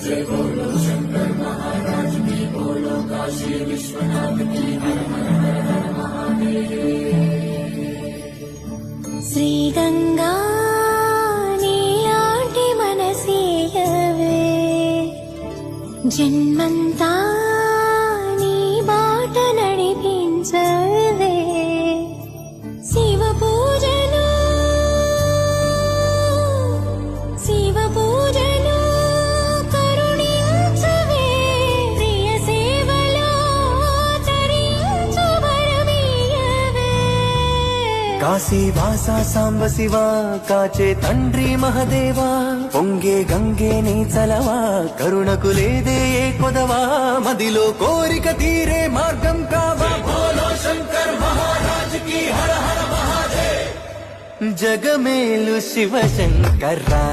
जय बोलो शंकर महाराज की, बोलो काशी विश्वनाथ की, हर हर हर हर महादेव। श्री गंगा नीलांटी मनसीयवे, जन्मंता नी बाట నడిపించవే। శివ పూజలు శివ పూజలు కరుణించవే, ప్రియ సేవలో తరించు వరమీయవే। కాశీ వాసా సాంబ శివ, కాచే తండ్రి మహదేవా, పొంగే గంగే నీ చలవా, కరుణకు లేదే ఏ కొదవా, మదిలో కోరిక తీరే మార్గం కావా, बोलो शंकर महाराज की, हर हर महादेव। జగమేలు శివ శంకర్రా।